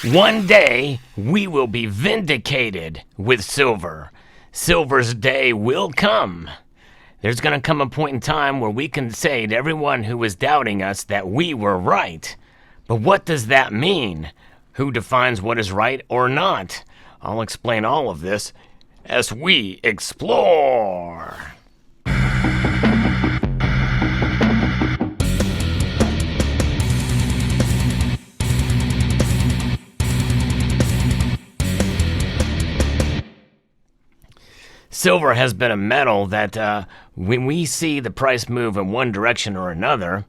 One day, we will be vindicated with silver. Silver's day will come. There's going to come a point in time where we can say to everyone who was doubting us that we were right. But what does that mean? Who defines what is right or not? I'll explain all of this as we explore. Silver has been a metal that when we see the price move in one direction or another,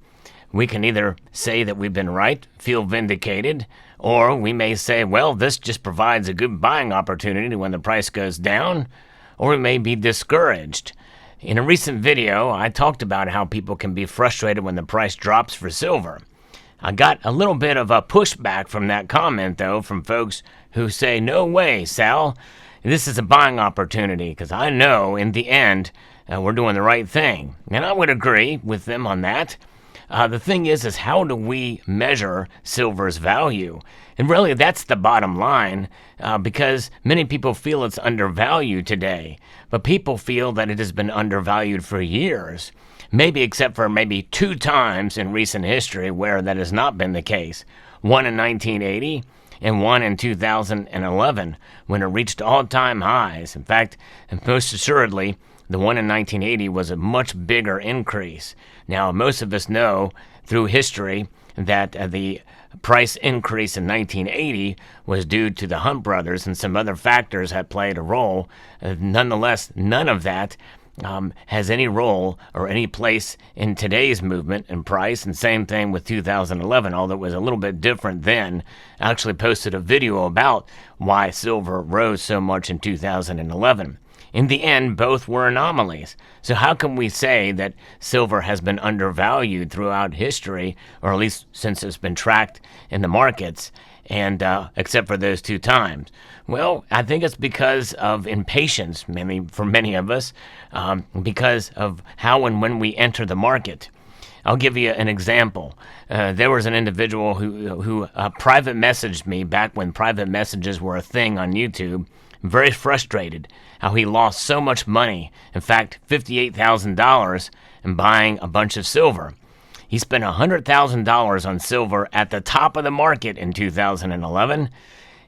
we can either say that we've been right, feel vindicated, or we may say, well, this just provides a good buying opportunity when the price goes down, or we may be discouraged. In a recent video, I talked about how people can be frustrated when the price drops for silver. I got a little bit of a pushback from that comment, though, from folks who say, no way, Sal. This is a buying opportunity because I know in the end we're doing the right thing. And I would agree with them on that. The thing is how do we measure silver's value? And really, that's the bottom line because many people feel it's undervalued today. But people feel that it has been undervalued for years. Maybe except for maybe 2 times in recent history where that has not been the case. One in 1980 and one in 2011 when it reached all-time highs. In fact, and most assuredly, the one in 1980 was a much bigger increase. Now, most of us know through history that the price increase in 1980 was due to the Hunt brothers and some other factors had played a role. Nonetheless, none of that has any role or any place in today's movement and price, and same thing with 2011, although it was a little bit different then. I actually posted a video about why silver rose so much in 2011. In the end, both were anomalies. So how can we say that silver has been undervalued throughout history, or at least since it's been tracked in the markets, and except for those 2 times? Well, I think it's because of impatience, mainly for many of us, because of how and when we enter the market. I'll give you an example. There was an individual who private messaged me back when private messages were a thing on YouTube, very frustrated how he lost so much money, in fact, $58,000 in buying a bunch of silver. He spent $100,000 on silver at the top of the market in 2011,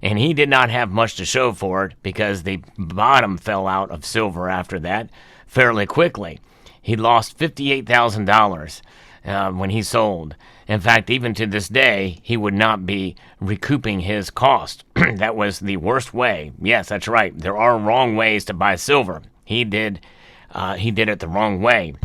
and he did not have much to show for it because the bottom fell out of silver after that fairly quickly. He lost $58,000 when he sold. In fact, even to this day, he would not be recouping his cost. That was the worst way. Yes, that's right. There are wrong ways to buy silver. He did it the wrong way.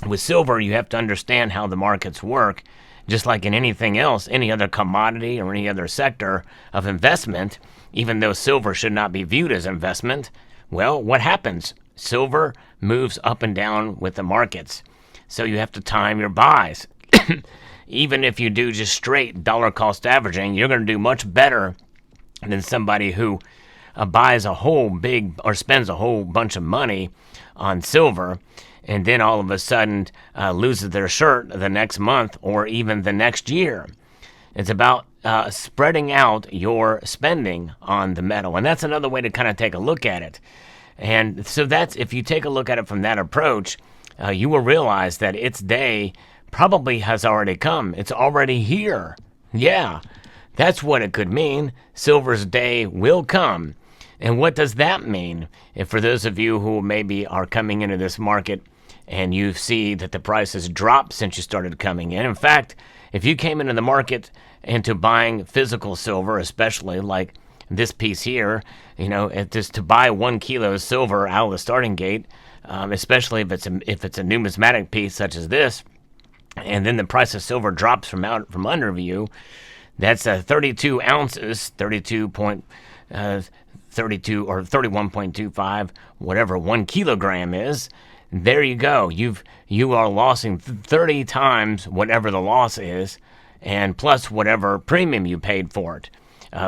With silver, you have to understand how the markets work. Just like in anything else, any other commodity or any other sector of investment, even though silver should not be viewed as investment, well, what happens? Silver moves up and down with the markets. So you have to time your buys. Even if you do just straight dollar cost averaging, you're going to do much better than somebody who buys a whole big or spends a whole bunch of money on silver and then all of a sudden loses their shirt the next month or even the next year. It's about spreading out your spending on the metal. And that's another way to kind of take a look at it. And so that's, if you take a look at it from that approach, you will realize that its day probably has already come. It's already here. Yeah, that's what it could mean. Silver's day will come. And what does that mean? If for those of you who maybe are coming into this market and you see that the price has dropped since you started coming in. In fact, if you came into the market into buying physical silver, especially like this piece here, just to buy 1 kilo of silver out of the starting gate, especially if it's a numismatic piece such as this, and then the price of silver drops from under you, that's 32 ounces, 32 or 31.25, whatever 1 kilogram is. There you go. You are losing 30 times whatever the loss is, and plus whatever premium you paid for it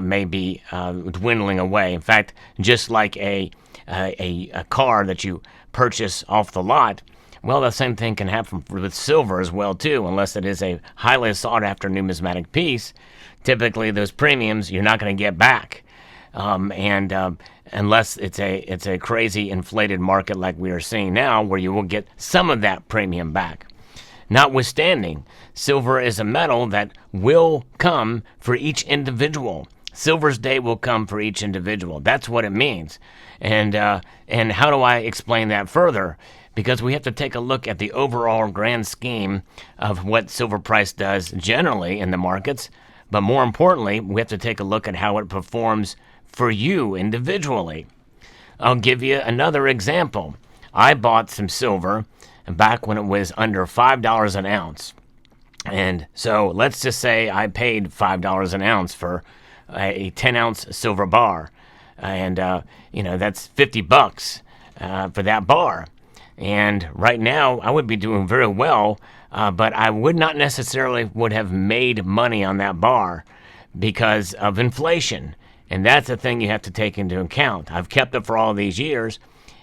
may be dwindling away. In fact, just like a car that you purchase off the lot, Well, the same thing can happen with silver as well too, unless it is a highly sought after numismatic piece. Typically, those premiums you're not going to get back, and unless it's a crazy inflated market like we are seeing now, where you will get some of that premium back. Notwithstanding, silver is a metal that will come for each individual. Silver's day will come for each individual. That's what it means. And how do I explain that further? Because we have to take a look at the overall grand scheme of what silver price does generally in the markets. But more importantly, we have to take a look at how it performs for you individually. I'll give you another example. I bought some silver back when it was under $5 an ounce. And so let's just say I paid $5 an ounce for a 10-ounce silver bar. And, that's $50 for that bar. And right now, I would be doing very well, but I would not necessarily would have made money on that bar because of inflation. And that's a thing you have to take into account. I've kept it for all these years,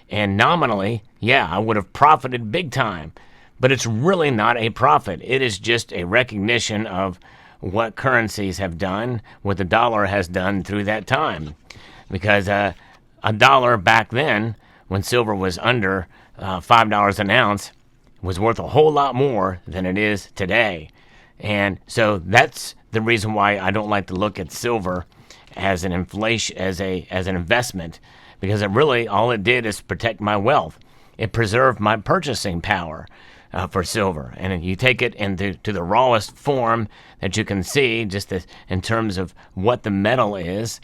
and nominally, yeah, I would have profited big time. But it's really not a profit. It is just a recognition of what currencies have done, what the dollar has done through that time. Because a dollar back then, when silver was under $5 an ounce, was worth a whole lot more than it is today. And so that's the reason why I don't like to look at silver as an inflation, as an investment, because it really, all it did is protect my wealth. It preserved my purchasing power for silver. And you take it into the rawest form that you can see, just in terms of what the metal is,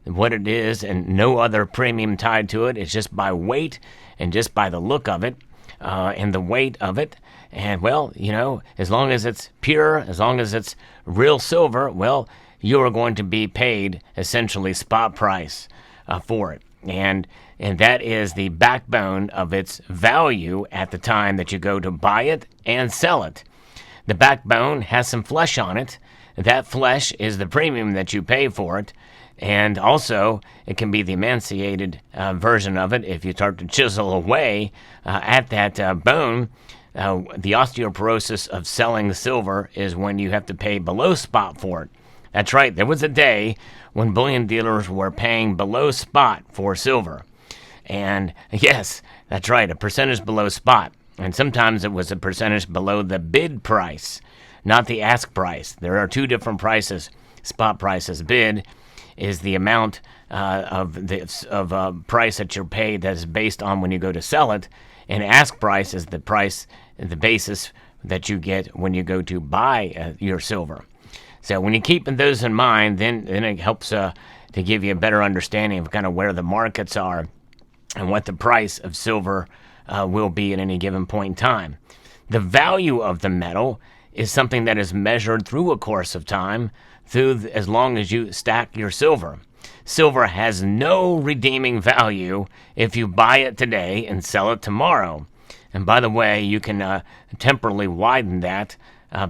what it is, and no other premium tied to it. It's just by weight and just by the look of it and the weight of it. And, well, as long as it's pure, as long as it's real silver, well, you are going to be paid essentially spot price for it. And that is the backbone of its value at the time that you go to buy it and sell it. The backbone has some flesh on it. That flesh is the premium that you pay for it. And also, it can be the emaciated version of it. If you start to chisel away at that bone, the osteoporosis of selling silver is when you have to pay below spot for it. That's right, there was a day when bullion dealers were paying below spot for silver. And yes, that's right, a percentage below spot. And sometimes it was a percentage below the bid price, not the ask price. There are two different prices. Spot prices. Bid is the amount of price that you're paid that is based on when you go to sell it. And ask price is the price, the basis that you get when you go to buy your silver. So when you keep those in mind, then it helps to give you a better understanding of kind of where the markets are and what the price of silver will be at any given point in time. The value of the metal is something that is measured through a course of time, as long as you stack your silver. Silver has no redeeming value if you buy it today and sell it tomorrow. And by the way, you can temporarily widen that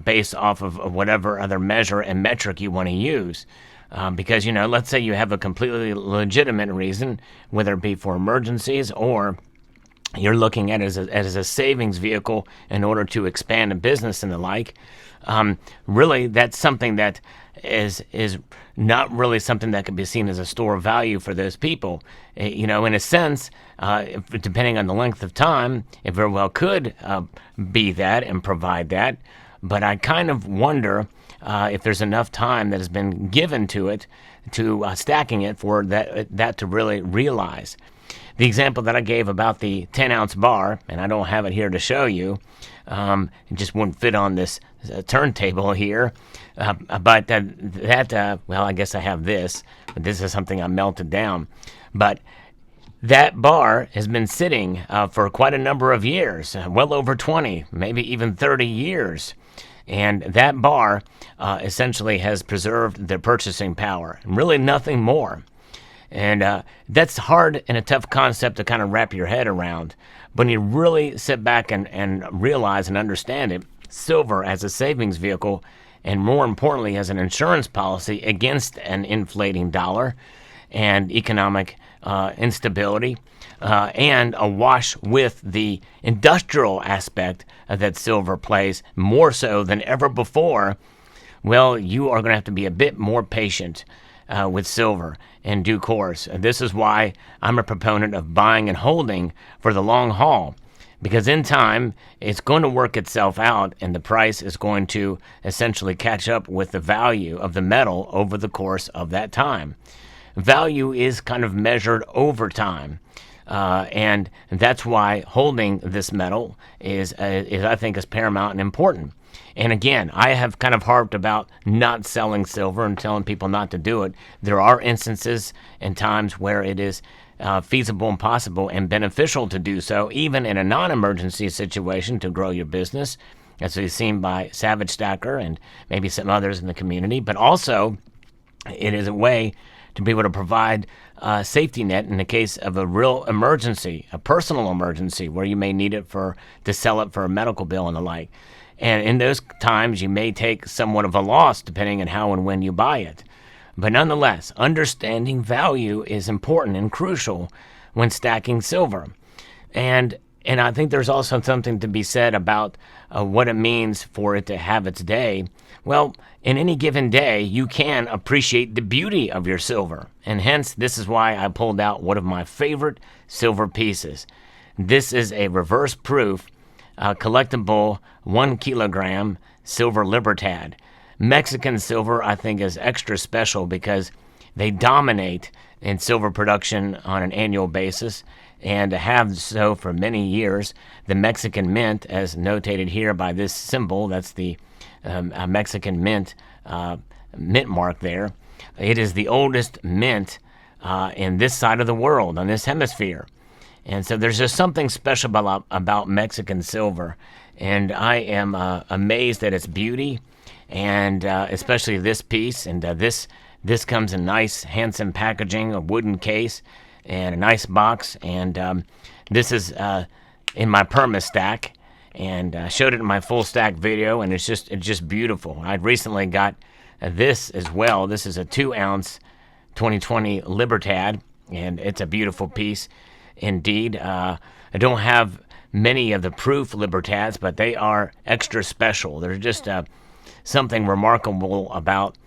based off of whatever other measure and metric you want to use. Because, let's say you have a completely legitimate reason, whether it be for emergencies or you're looking at it as a savings vehicle in order to expand a business and the like. Really, that's something that is not really something that can be seen as a store of value for those people. In a sense, depending on the length of time, it very well could be that and provide that. But I kind of wonder if there's enough time that has been given to it, to stacking it, for that to really realize. The example that I gave about the 10-ounce bar, and I don't have it here to show you, it just wouldn't fit on this turntable here, but well, I guess I have this, but this is something I melted down. But that bar has been sitting for quite a number of years, well over 20, maybe even 30 years. And that bar essentially has preserved their purchasing power, and really nothing more. And that's hard and a tough concept to kind of wrap your head around. But when you really sit back and realize and understand it, silver as a savings vehicle, and more importantly as an insurance policy against an inflating dollar and economic instability, and awash with the industrial aspect that silver plays more so than ever before, well, you are going to have to be a bit more patient with silver in due course. And this is why I'm a proponent of buying and holding for the long haul, because in time, it's going to work itself out, and the price is going to essentially catch up with the value of the metal over the course of that time. Value is kind of measured over time. And that's why holding this metal is I think, is paramount and important. And again, I have kind of harped about not selling silver and telling people not to do it. There are instances and times where it is feasible and possible and beneficial to do so, even in a non-emergency situation, to grow your business, as we've seen by Savage Stacker and maybe some others in the community. But also, it is a way to be able to provide a safety net in the case of a real emergency, a personal emergency, where you may need it to sell it for a medical bill and the like. And in those times, you may take somewhat of a loss depending on how and when you buy it. But nonetheless, understanding value is important and crucial when stacking silver. And I think there's also something to be said about what it means for it to have its day. Well, in any given day, you can appreciate the beauty of your silver. And hence, this is why I pulled out one of my favorite silver pieces. This is a reverse proof collectible 1 kilogram silver Libertad. Mexican silver, I think, is extra special because they dominate in silver production on an annual basis and have so for many years. The Mexican mint, as notated here by this symbol, that's the Mexican mint mark there. It is the oldest mint in this side of the world, on this hemisphere. And so there's just something special about Mexican silver. And I am amazed at its beauty, and especially this piece. And this comes in nice, handsome packaging, a wooden case, and a nice box. And this is in my perma stack, and I showed it in my full stack video, and it's just beautiful. I recently got this as well. This is a 2-ounce 2020 Libertad, and it's a beautiful piece indeed. I don't have many of the proof Libertads, but they are extra special. There's just something remarkable about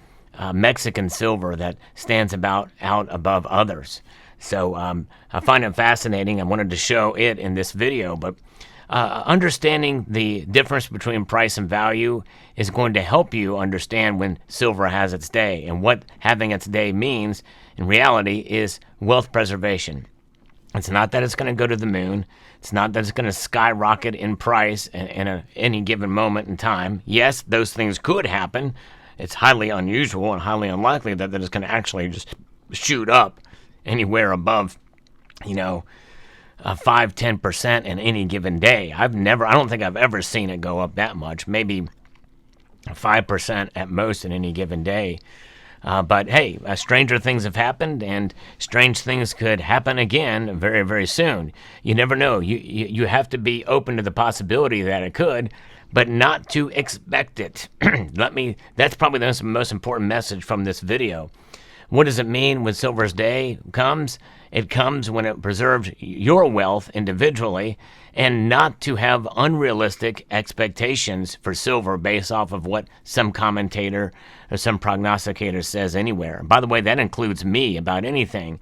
Mexican silver that stands out above others. So I find it fascinating. I wanted to show it in this video, but understanding the difference between price and value is going to help you understand when silver has its day. And what having its day means in reality is wealth preservation. It's not that it's going to go to the moon. It's not that it's going to skyrocket in price in any given moment in time. Yes, those things could happen. It's highly unusual and highly unlikely that it's going to actually just shoot up anywhere above, 5-10% in any given day. I don't think I've ever seen it go up that much. Maybe 5% at most in any given day. But hey, stranger things have happened, and strange things could happen again very, very soon. You never know. You have to be open to the possibility that it could, but not to expect it. That's probably the most important message from this video. What does it mean when silver's day comes? It comes when it preserves your wealth individually, and not to have unrealistic expectations for silver based off of what some commentator or some prognosticator says anywhere. By the way, that includes me about anything.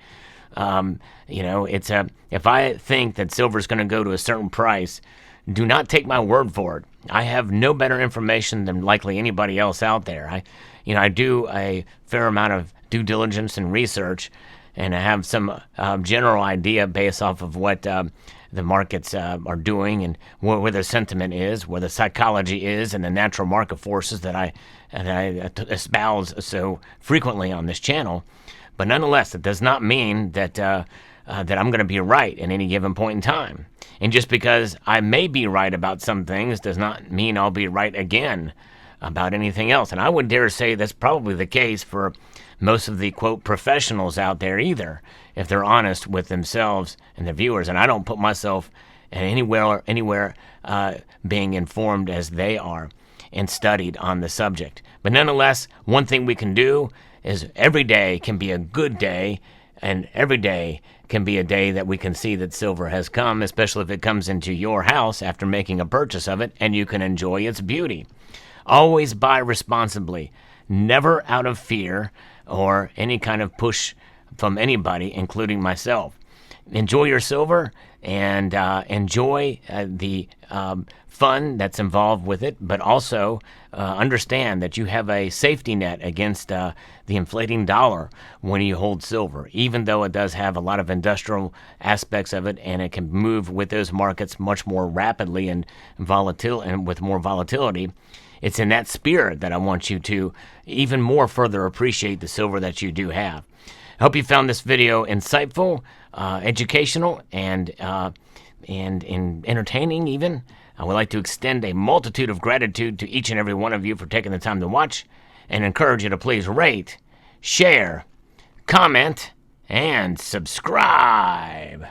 If I think that silver is going to go to a certain price, do not take my word for it. I have no better information than likely anybody else out there. I do a fair amount of due diligence and research, and I have some general idea based off of what the markets are doing, and where the sentiment is, where the psychology is, and the natural market forces that I espouse so frequently on this channel. But nonetheless, it does not mean that I'm going to be right at any given point in time. And just because I may be right about some things does not mean I'll be right again about anything else. And I would dare say that's probably the case for most of the, quote, professionals out there either, if they're honest with themselves and their viewers. And I don't put myself anywhere being informed as they are and studied on the subject. But nonetheless, one thing we can do is every day can be a good day And every day can be a day that we can see that silver has come, especially if it comes into your house after making a purchase of it and you can enjoy its beauty. Always buy responsibly, never out of fear or any kind of push from anybody, including myself. Enjoy your silver and enjoy the fun that's involved with it, but also understand that you have a safety net against the inflating dollar when you hold silver, even though it does have a lot of industrial aspects of it and it can move with those markets much more rapidly and volatile and with more volatility. It's in that spirit that I want you to even more further appreciate the silver that you do have. I hope you found this video insightful, educational, and entertaining even. I would like to extend a multitude of gratitude to each and every one of you for taking the time to watch and encourage you to please rate, share, comment, and subscribe.